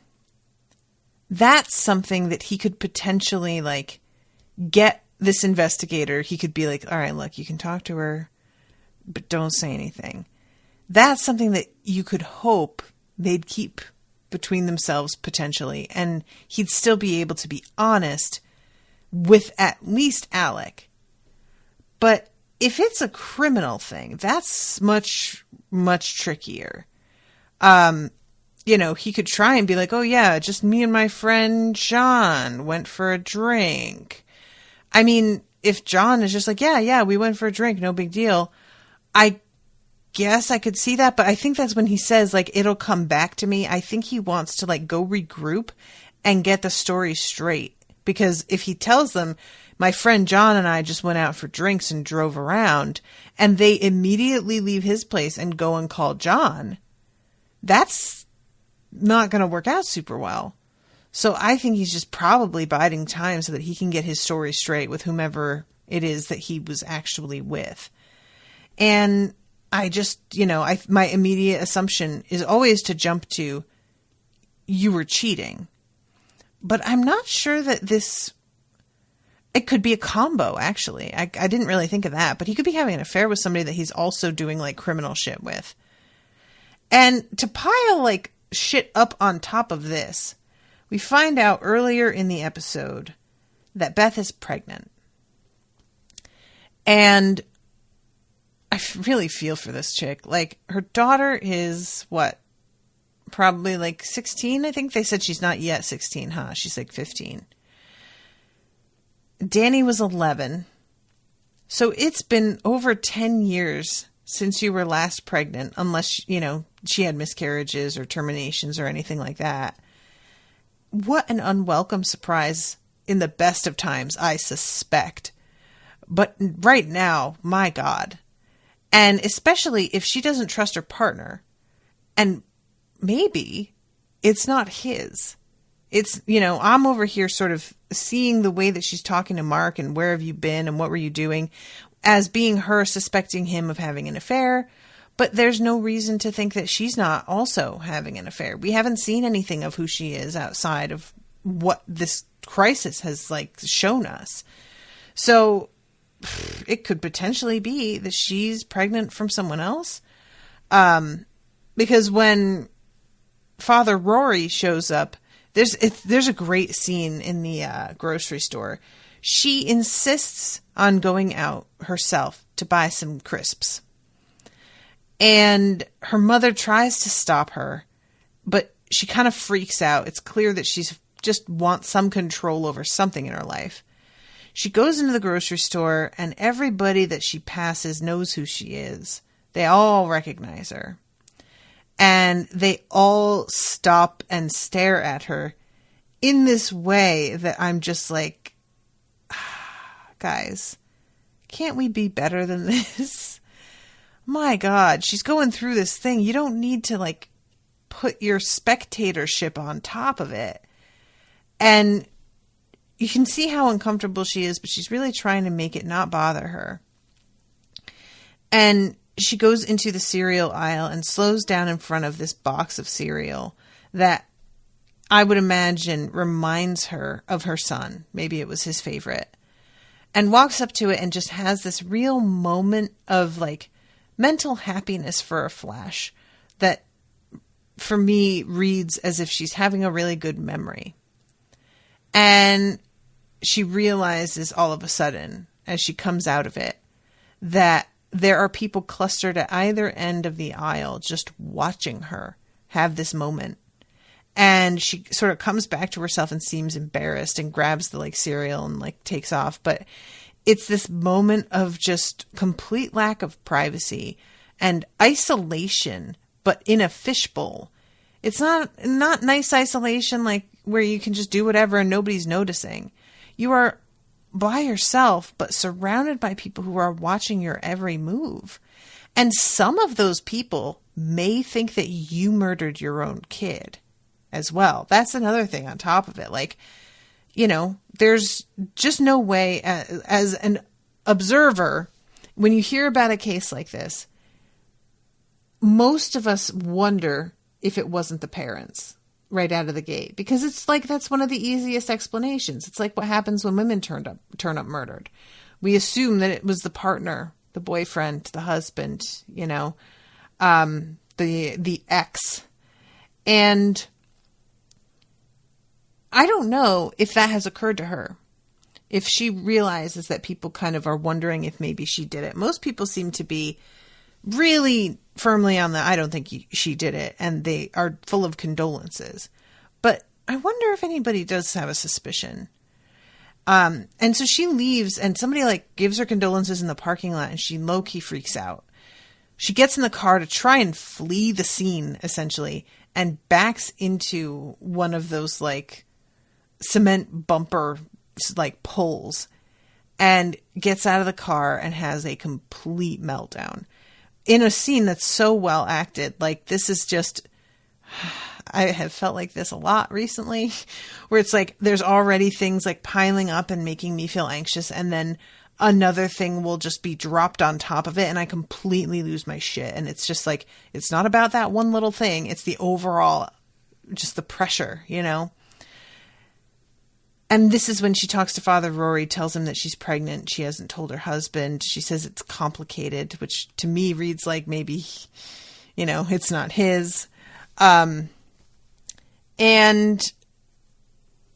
that's something that he could potentially like get this investigator. He could be like, all right, look, you can talk to her, but don't say anything. That's something that you could hope they'd keep between themselves potentially. And he'd still be able to be honest with at least Alec. But if it's a criminal thing, that's much, much trickier. He could try and be like, oh yeah, just me and my friend John went for a drink. I mean, if John is just like, yeah, we went for a drink, no big deal. I guess I could see that, but I think that's when he says like, it'll come back to me. I think he wants to like go regroup and get the story straight. Because if he tells them, my friend John and I just went out for drinks and drove around, and they immediately leave his place and go and call John, that's not going to work out super well. So I think he's just probably biding time so that he can get his story straight with whomever it is that he was actually with. And I just, my immediate assumption is always to jump to, you were cheating. But I'm not sure that it could be a combo, actually. I didn't really think of that, but he could be having an affair with somebody that he's also doing like criminal shit with. And to pile like shit up on top of this, we find out earlier in the episode that Beth is pregnant. And really feel for this chick. Like, her daughter is, what? Probably like 16, I think they said she's not yet 16, huh? She's like 15. Danny was 11. So it's been over 10 years since you were last pregnant, unless, you know, she had miscarriages or terminations or anything like that. What an unwelcome surprise in the best of times, I suspect. But right now, my God. And especially if she doesn't trust her partner. And maybe it's not his. It's, you know, I'm over here sort of seeing the way that she's talking to Mark and where have you been and what were you doing as being her suspecting him of having an affair. But there's no reason to think that she's not also having an affair. We haven't seen anything of who she is outside of what this crisis has like shown us. So it could potentially be that she's pregnant from someone else. Because when Father Rory shows up, there's a great scene in the grocery store. She insists on going out herself to buy some crisps. And her mother tries to stop her, but she kind of freaks out. It's clear that she's just wants some control over something in her life. She goes into the grocery store, and everybody that she passes knows who she is. They all recognize her. And they all stop and stare at her in this way that I'm just like, guys, can't we be better than this? My God, she's going through this thing. You don't need to like put your spectatorship on top of it. And you can see how uncomfortable she is, but she's really trying to make it not bother her. And she goes into the cereal aisle and slows down in front of this box of cereal that I would imagine reminds her of her son. Maybe it was his favorite. And walks up to it and just has this real moment of like mental happiness for a flash that for me reads as if she's having a really good memory. And she realizes all of a sudden, as she comes out of it, that there are people clustered at either end of the aisle just watching her have this moment. And she sort of comes back to herself and seems embarrassed and grabs the like cereal and like takes off. But it's this moment of just complete lack of privacy and isolation, but in a fishbowl. It's not nice isolation like where you can just do whatever and nobody's noticing. You are by yourself, but surrounded by people who are watching your every move. And some of those people may think that you murdered your own kid as well. That's another thing on top of it. Like, you know, there's just no way as an observer, when you hear about a case like this, most of us wonder if it wasn't the parents right out of the gate, because it's like, that's one of the easiest explanations. It's like what happens when women turn up murdered. We assume that it was the partner, the boyfriend, the husband, you know, the ex. And I don't know if that has occurred to her. If she realizes that people kind of are wondering if maybe she did it. Most people seem to be really firmly on the, I don't think she did it. And they are full of condolences. But I wonder if anybody does have a suspicion. And so she leaves and somebody like gives her condolences in the parking lot and she low-key freaks out. She gets in the car to try and flee the scene, essentially, and backs into one of those like cement bumper like poles and gets out of the car and has a complete meltdown in a scene that's so well acted. Like, this is just, I have felt like this a lot recently, where it's like there's already things like piling up and making me feel anxious, and then another thing will just be dropped on top of it and I completely lose my shit. And it's just like, it's not about that one little thing. It's the overall, just the pressure, you know? And this is when she talks to Father Rory, tells him that she's pregnant. She hasn't told her husband. She says it's complicated, which to me reads like maybe, you know, it's not his. And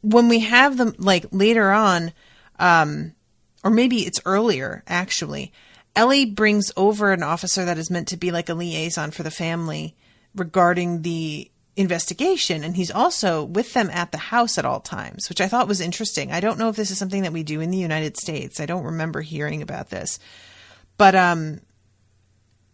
when we have them like later on, or maybe it's earlier actually, Ellie brings over an officer that is meant to be like a liaison for the family regarding the investigation. And he's also with them at the house at all times, which I thought was interesting. I don't know if this is something that we do in the United States. I don't remember hearing about this. But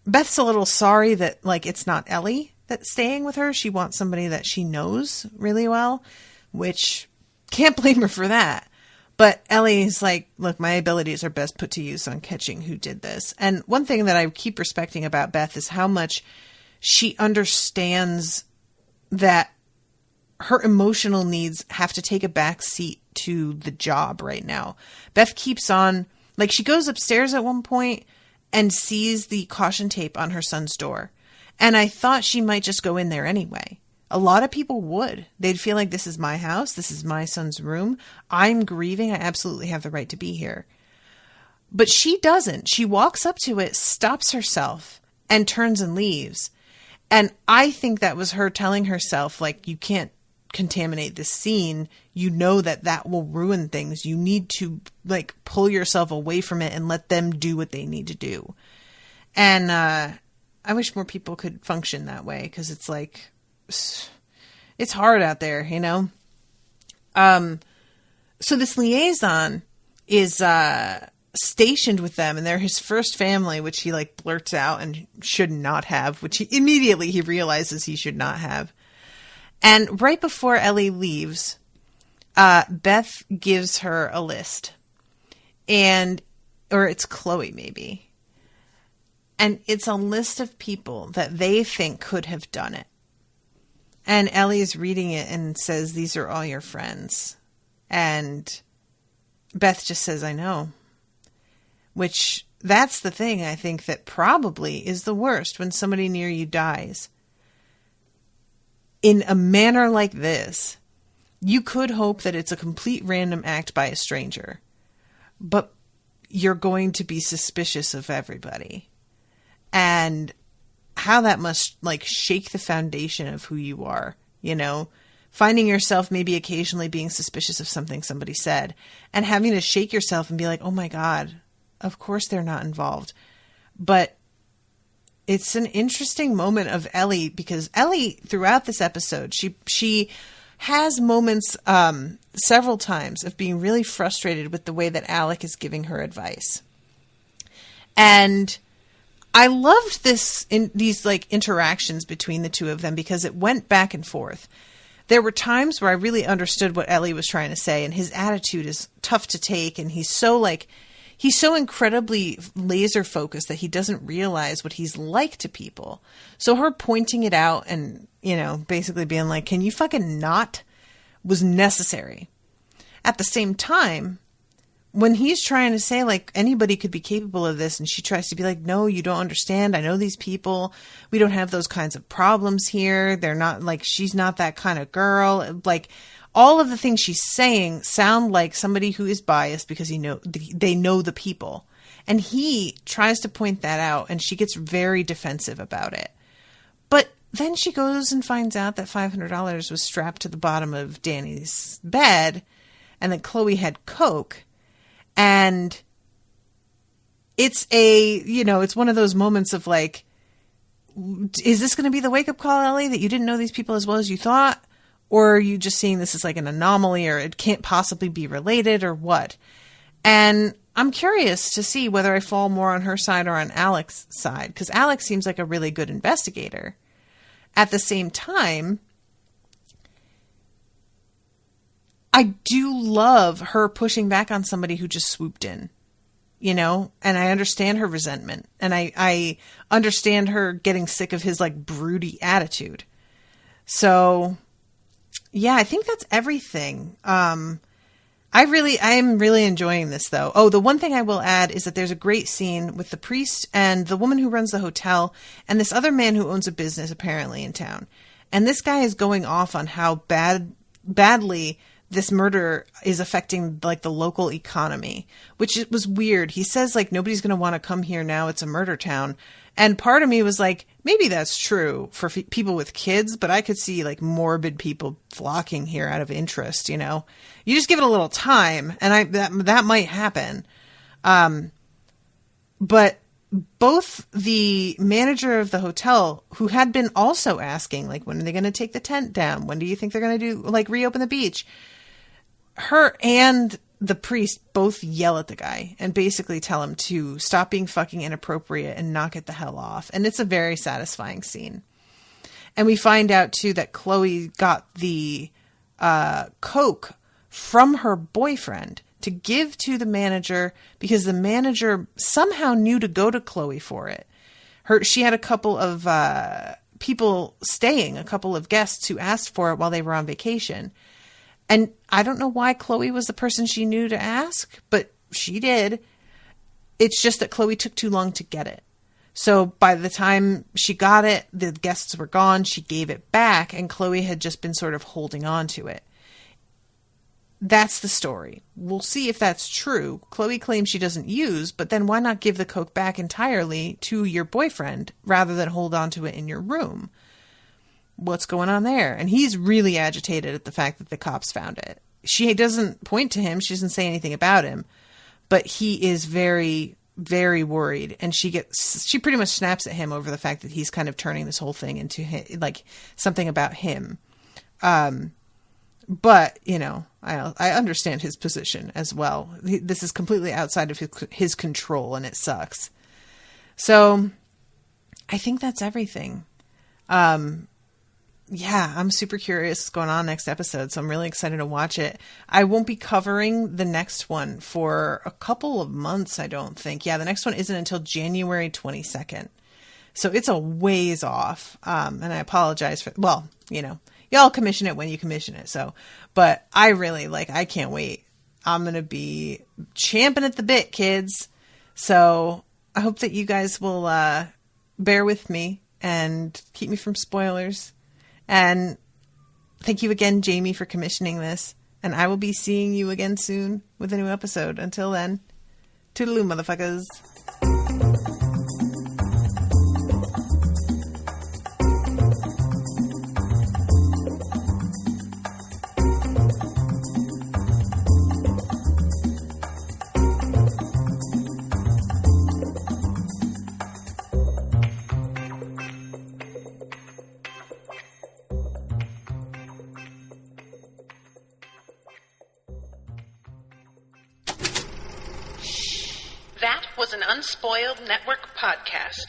Beth's a little sorry that, like, it's not Ellie that's staying with her. She wants somebody that she knows really well, which can't blame her for that. But Ellie's like, look, my abilities are best put to use on catching who did this. And one thing that I keep respecting about Beth is how much she understands that her emotional needs have to take a back seat to the job right now. Beth keeps on, like, she goes upstairs at one point and sees the caution tape on her son's door. And I thought she might just go in there anyway. A lot of people would. They'd feel like, this is my house. This is my son's room. I'm grieving. I absolutely have the right to be here. But she doesn't. She walks up to it, stops herself, and turns and leaves. And I think that was her telling herself, like, you can't contaminate this scene. You know that that will ruin things. You need to, like, pull yourself away from it and let them do what they need to do. And I wish more people could function that way, because it's like, it's hard out there, you know? So this liaison is stationed with them, and they're his first family, which he, like, blurts out and should not have, which he immediately realizes he should not have. And right before Ellie leaves, Beth gives her a list, or it's Chloe maybe. And it's a list of people that they think could have done it. And Ellie is reading it and says, these are all your friends. And Beth just says, I know. Which, that's the thing, I think, that probably is the worst when somebody near you dies. In a manner like this, you could hope that it's a complete random act by a stranger. But you're going to be suspicious of everybody. And how that must, like, shake the foundation of who you are, you know, finding yourself maybe occasionally being suspicious of something somebody said and having to shake yourself and be like, oh my God, of course they're not involved. But it's an interesting moment of Ellie, because Ellie throughout this episode, she has moments, several times, of being really frustrated with the way that Alec is giving her advice. And I loved these like interactions between the two of them, because it went back and forth. There were times where I really understood what Ellie was trying to say, and his attitude is tough to take, and he's so incredibly laser focused that he doesn't realize what he's like to people. So her pointing it out and, you know, basically being like, can you fucking not, was necessary. At the same time, when he's trying to say, like, anybody could be capable of this, and she tries to be like, no, you don't understand. I know these people. We don't have those kinds of problems here. They're not, like, she's not that kind of girl. Like, all of the things she's saying sound like somebody who is biased because they know the people. And he tries to point that out, and she gets very defensive about it. But then she goes and finds out that $500 was strapped to the bottom of Danny's bed, and that Chloe had coke. And it's it's one of those moments of like, is this going to be the wake-up call, Ellie, that you didn't know these people as well as you thought? Or are you just seeing this as like an anomaly, or it can't possibly be related, or what? And I'm curious to see whether I fall more on her side or on Alec's side, because Alec seems like a really good investigator. At the same time, I do love her pushing back on somebody who just swooped in, you know, and I understand her resentment, and I understand her getting sick of his like broody attitude. So yeah, I think that's everything. I am really enjoying this though. Oh, the one thing I will add is that there's a great scene with the priest and the woman who runs the hotel and this other man who owns a business apparently in town. And this guy is going off on how badly this murder is affecting like the local economy, which was weird. He says like, nobody's going to want to come here now. It's a murder town. And part of me was like, maybe that's true for people with kids, but I could see like morbid people flocking here out of interest. You know, you just give it a little time and that might happen. But both the manager of the hotel, who had been also asking, like, when are they going to take the tent down? When do you think they're going to do, like, reopen the beach? Her and the priest both yell at the guy and basically tell him to stop being fucking inappropriate and knock it the hell off. And it's a very satisfying scene. And we find out, too, that Chloe got the Coke from her boyfriend to give to the manager because the manager somehow knew to go to Chloe for it. She had a couple of people staying, a couple of guests who asked for it while they were on vacation. And I don't know why Chloe was the person she knew to ask, but she did. It's just that Chloe took too long to get it. So by the time she got it, the guests were gone. She gave it back, and Chloe had just been sort of holding on to it. That's the story. We'll see if that's true. Chloe claims she doesn't use, but then why not give the Coke back entirely to your boyfriend rather than hold on to it in your room? What's going on there? And he's really agitated at the fact that the cops found it. She doesn't point to him. She doesn't say anything about him, but he is very, very worried. And she pretty much snaps at him over the fact that he's kind of turning this whole thing into like something about him. But, you know, I understand his position as well. This is completely outside of his control, and it sucks. So I think that's everything. Yeah, I'm super curious what's going on next episode, so I'm really excited to watch it. I won't be covering the next one for a couple of months, I don't think. Yeah, the next one isn't until January 22nd. So it's a ways off. And I apologize for, well, you know, y'all commission it when you commission it. So, but I really I can't wait. I'm going to be champing at the bit, kids. So I hope that you guys will bear with me and keep me from spoilers. And thank you again, Jaime, for commissioning this. And I will be seeing you again soon with a new episode. Until then, toodaloo, motherfuckers. That was an Unspoiled Network podcast.